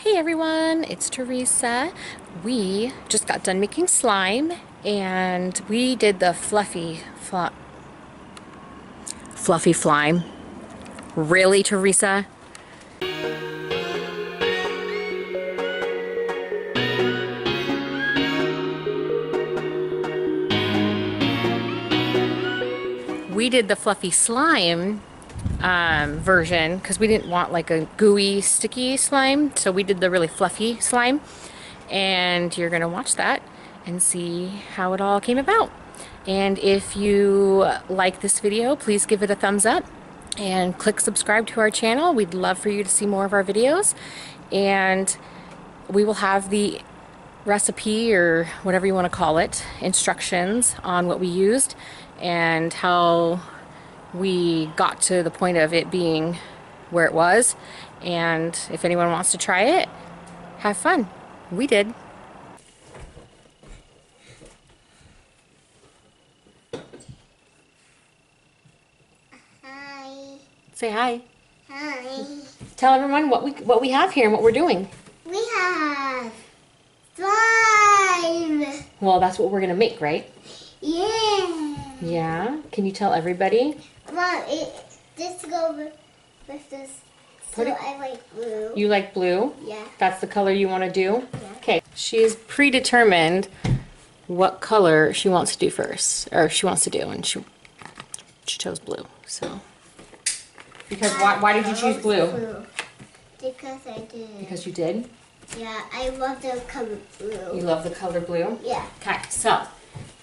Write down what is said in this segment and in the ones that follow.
Hey everyone, it's Teresa. We just got done making slime and we did the fluffy slime. Really, Teresa? We did the fluffy slime version because we didn't want like a gooey, sticky slime, so we did the really fluffy slime, and you're gonna watch that and see how it all came about. And if you like this video, please give it a thumbs up and click subscribe to our channel. We'd love for you to see more of our videos, and we will have the recipe, or whatever you want to call it, instructions on what we used and how we got to the point of it being where it was. And if anyone wants to try it, have fun. We did. Hi. Say hi. Hi. Tell everyone what we have here and what we're doing. We have slime. Well, that's what we're gonna make, right? Yeah. Yeah. Can you tell everybody? Mom, this go with this. So I like blue. You like blue? Yeah. That's the color you want to do? Yeah. Okay. She is predetermined what color she wants to do first, or she wants to do, and she chose blue. So, because why did you choose blue? Because I did. Because you did? Yeah, I love the color blue. You love the color blue? Yeah. Okay, so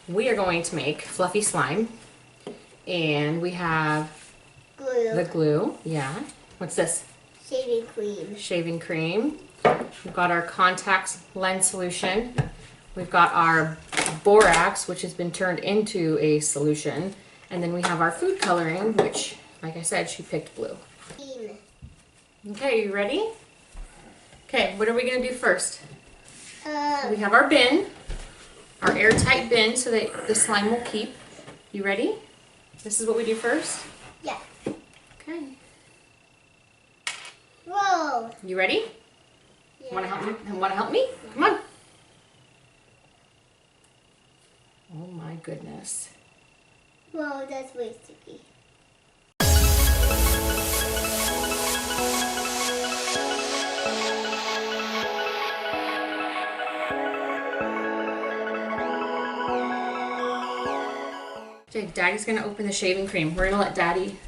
we are going to make fluffy slime, and we have Glue. the glue. Yeah. What's this? Shaving cream. Shaving cream. We've got our contact lens solution. We've got our borax, which has been turned into a solution. And then we have our food coloring, which, like I said, she picked blue. Cream. Okay, you ready? Okay, what are we going to do first? Um, We have our bin, our airtight bin, so that the slime will keep. You ready? This is what we do first? Yeah. Okay. Whoa. You ready? Yeah. Want to help me? Want to help me? Come on. Oh my goodness. Whoa, that's way sticky. Okay, Daddy's gonna open the shaving cream. We're gonna let Daddy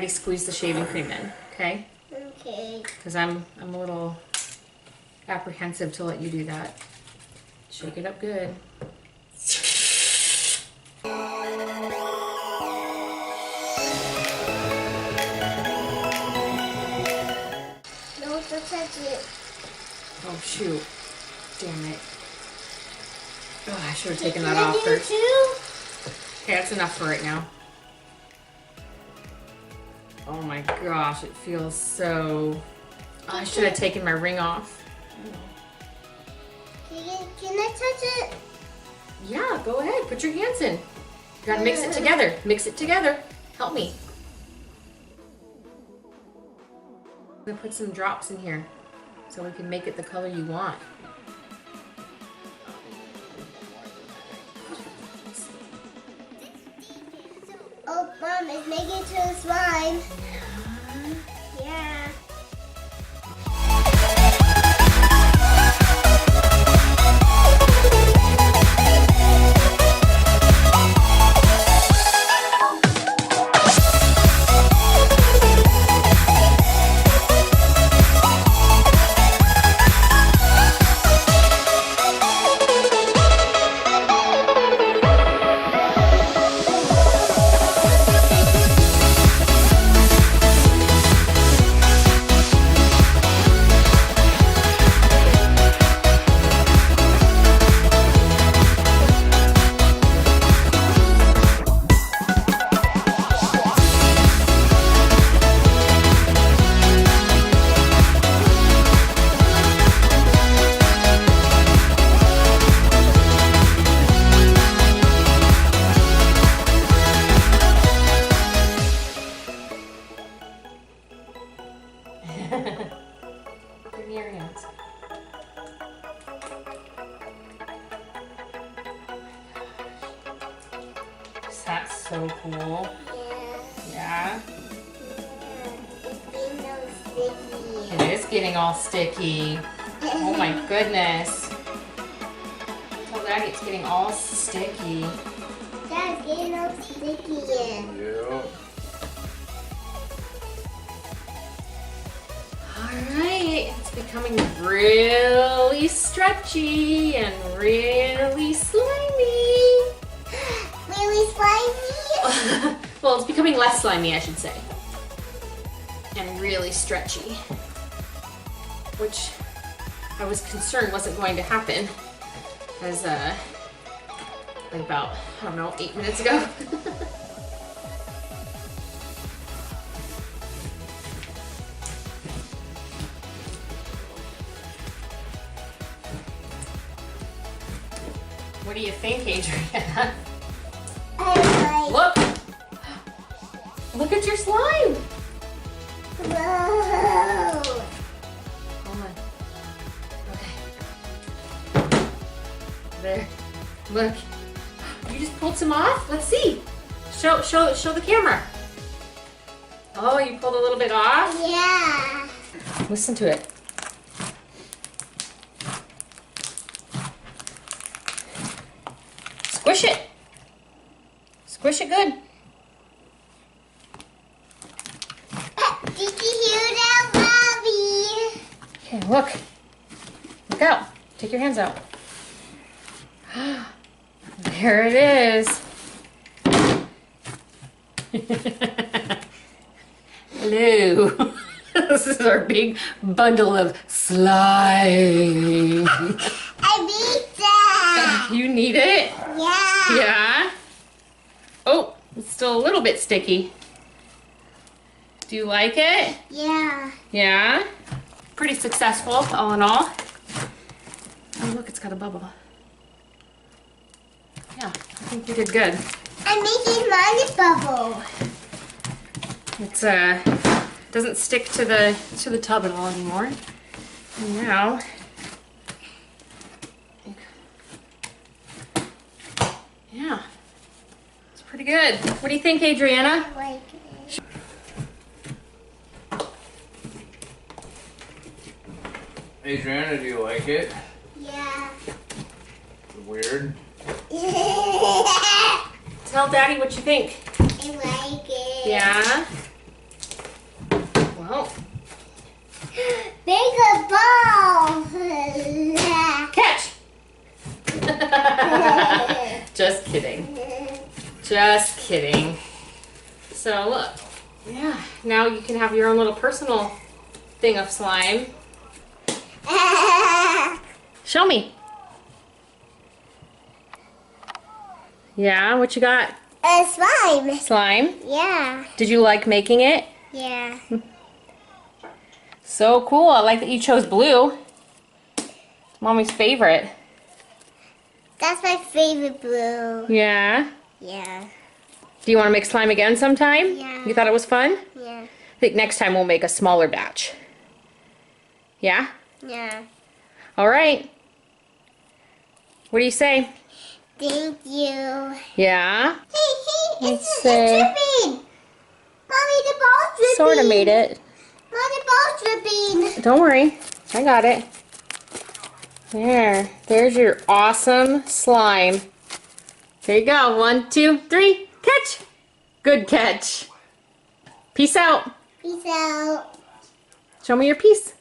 squeeze the shaving cream in, okay? Okay. Because I'm a little apprehensive to let you do that. Shake it up good. No, don't touch it. Oh shoot. Damn it. Oh, I should have taken Can that I off do it first. too? Okay, that's enough for right now. Oh my gosh, it feels so... I should have taken my ring off. Can I touch it? Yeah, go ahead. Put your hands in. You gotta mix it together. Mix it together. Help me. I'm gonna put some drops in here so we can make it the color you want. Oh, Mom, it's making it to a slime. Yeah. hands. That's so cool. Yeah. Yeah? It's being so sticky. It is getting all sticky. Oh my goodness. Tell Daddy it's getting all sticky. Dad, it's getting all sticky. Yeah. Alright, it's becoming really stretchy and really slimy. Really slimy? Well, it's becoming less slimy, I should say. And really stretchy. Which I was concerned wasn't going to happen. As like about, I don't know, 8 minutes ago. What do you think, Adriana? I Look! Look at your slime! like. Whoa. Hold on. Okay. There. Look. You just pulled some off? Let's see. Show the camera. Oh, you pulled a little bit off? Yeah. Listen to it. Squish it. Squish it good. Did you hear that, Bobby? Okay, look. Look out. Take your hands out. There it is. Hello. This is our big bundle of slime. I beat that. You need it? Yeah. Yeah. Oh, it's still a little bit sticky. Do you like it? Yeah. Yeah. Pretty successful, all in all. Oh, look, it's got a bubble. Yeah, I think you did good. I'm making mine bubble. It's doesn't stick to the tub at all anymore. And now, yeah, it's pretty good. What do you think, Adriana? I like it. Adriana, do you like it? Yeah. Weird. Tell Daddy what you think. I like it. Yeah? Well, Make a ball. catch! Just kidding. Just kidding. So look, yeah, now you can have your own little personal thing of slime. Show me. Yeah, what you got? A slime. Slime. Yeah. Did you like making it? Yeah. So cool. I like that you chose blue. Mommy's favorite. That's my favorite blue. Yeah. Yeah. Do you want to make slime again sometime? Yeah. You thought it was fun? Yeah. I think next time we'll make a smaller batch. Yeah? Yeah. All right. What do you say? Thank you. Yeah? Hey, Let's it's see. dripping. Mommy, the ball's dripping. Sort of made it. Mommy, the ball's dripping. Don't worry. I got it. There. There's your awesome slime. There you go. 1, 2, 3. Catch. Good catch. Peace out. Peace out. Show me your piece.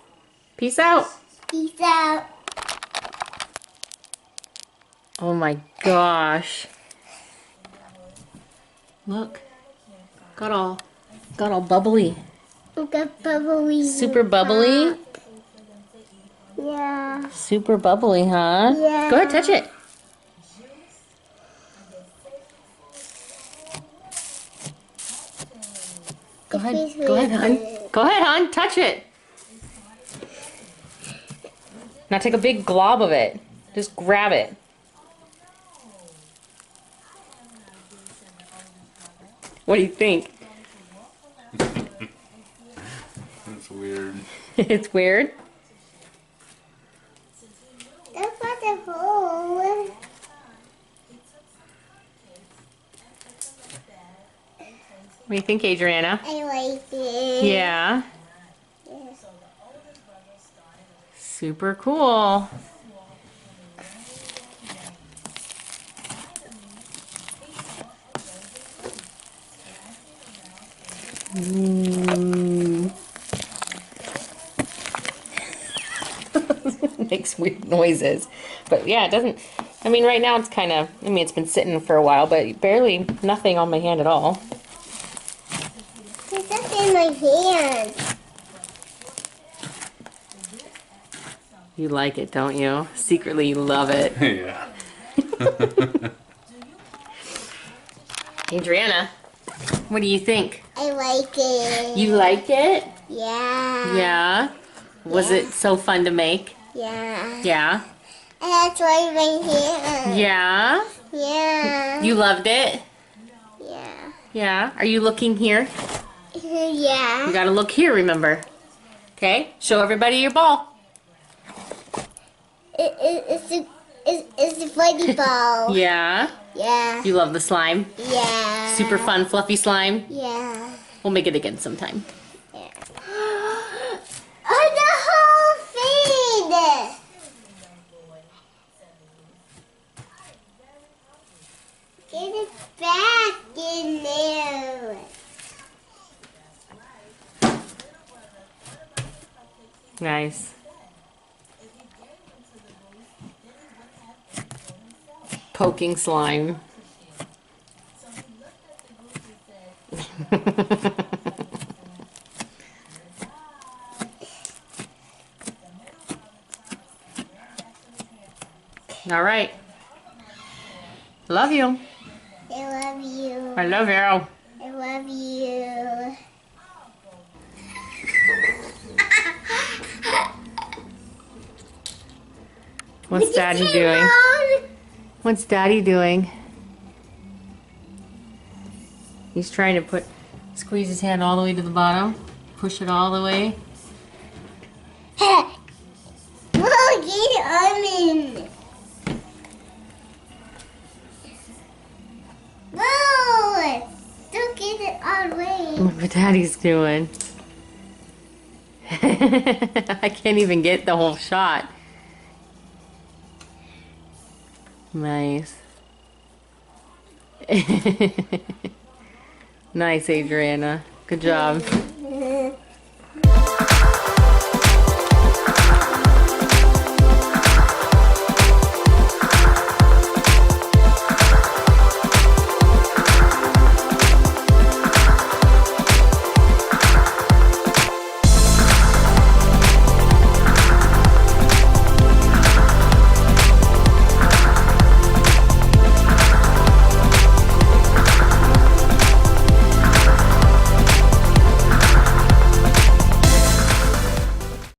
Peace out. Peace out. Oh my gosh. Look. Got all bubbly. Look at bubbly. Super bubbly. Yeah. Super bubbly, huh? Yeah. Go ahead, touch it. Go ahead. Go ahead, hon. Go ahead, hon. Touch it. Now take a big glob of it. Just grab it. What do you think? That's weird. It's weird. What do you think, Adriana? I like it. Yeah. Yes. Super cool. Makes weird noises. But yeah, it doesn't, I mean, right now it's kind of, I mean, it's been sitting for a while, but barely nothing on my hand at all. There's nothing in my hand. You like it, don't you? Secretly, you love it. Yeah. Adriana, what do you think? I like it. You like it? Yeah. Yeah. Was it so fun to make? Yeah. Yeah. And that's why my hand. Yeah. Yeah. You loved it? Yeah. Yeah. Are you looking here? Yeah. You gotta look here, remember. Okay? Show everybody your ball. It's a funny ball. Yeah. Yeah. You love the slime? Yeah. Super fun, fluffy slime? Yeah. We'll make it again sometime. Yeah. Oh, the whole thing! Get it back in there. Nice. Poking slime. All right. Love you. I love you. I love you. I love you. What's Daddy doing? What's Daddy doing? He's trying to squeeze his hand all the way to the bottom. Push it all the way. Whoa, get it, Armin. Whoa, don't get it all the way. Look what Daddy's doing. I can't even get the whole shot. Nice. Nice, Adriana. Good job.